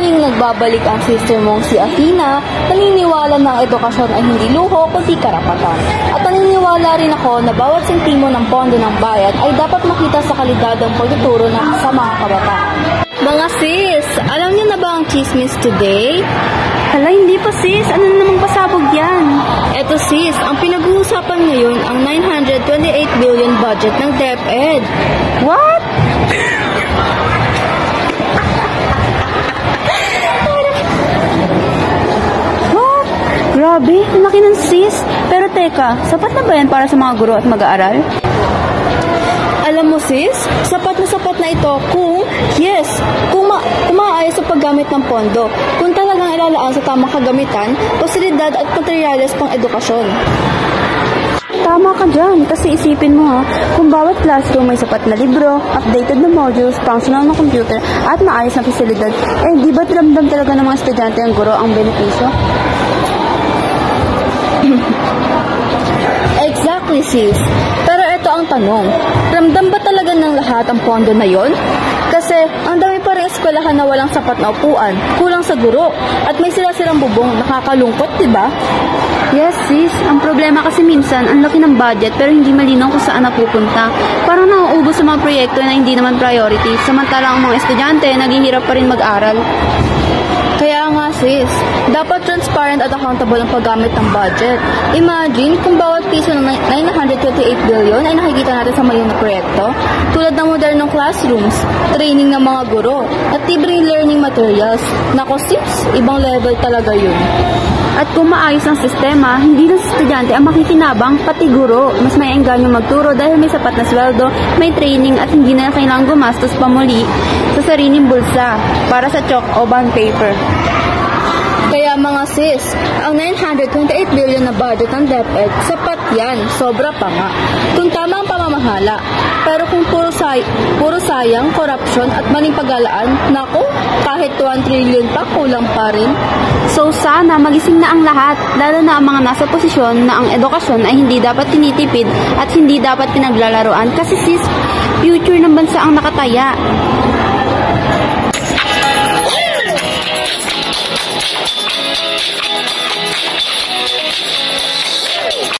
tuwing nagbabalik ang sister mong si Athena, naniniwala na ang edukasyon ay hindi luho kundi karapatan. At naniniwala rin ako na bawat sentimo ng pondo ng bayad ay dapat makita sa kalidad ng pagtuturo sa mga kabataan. Mga sis, alam niyo na ba ang chismis today? Hala, hindi pa sis. Ano na namang pasabog yan? Eto sis, ang pinag-uusapan ngayon ang 928 billion budget ng DepEd. What? What? Grabe, ang laki ng sis. Pero teka, sapat na ba yan para sa mga guro at mag-aaral? Alam mo sis, sapat na ito kung maayos sa paggamit ng pondo, kung talagang ilalaan sa tamang kagamitan, pasilidad at materyales pang edukasyon. Tama ka dyan, kasi isipin mo ha, kung bawat classroom may sapat na libro, updated na modules, functional na computer, at maayos na pasilidad, di ba't ramdam talaga ng mga estudyante ang guro ang benepisyo? Exactly sis, pero ito ang tanong, ramdam ba talaga ng lahat ang pondo na yon? Kasi ang dami pa rin eskwelahan na walang sapat na upuan, kulang sa guro, at may sila-silang bubong, nakakalungkot, diba? Yes sis, ang problema kasi minsan, ang laki ng budget pero hindi malinaw kung saan napupunta. Parang nauubos sa mga proyekto na hindi naman priority, samantalang ang mga estudyante naghihirap pa rin mag-aral. Kaya nga sis, dapat transparent at accountable ang paggamit ng budget. Imagine kung bawat piso ng 928 billion ay nakikita natin sa mali na proyekto, tulad ng modernong classrooms, training ng mga guro, at libreng learning materials. Nako sis, ibang level talaga yun. At kung maayos ang sistema, hindi lang sa estudyante ang makikinabang, pati guro. Mas may engganyo magturo dahil may sapat na sweldo, may training at hindi na kailangang gumastos pa muli sa sariling bulsa para sa chalk o bond paper. Kaya mga sis, ang 928 billion na budget ng DepEd, sapat yan, sobra pa nga. Kung tama ang pamamahala, pero kung puro sayang, korupsyon at maling paglalaan, naku, kahit 1 trillion pa, kulang pa rin. So sana magising na ang lahat, lalo na ang mga nasa posisyon na ang edukasyon ay hindi dapat tinitipid at hindi dapat pinaglalaroan kasi sis, future ng bansa ang nakataya.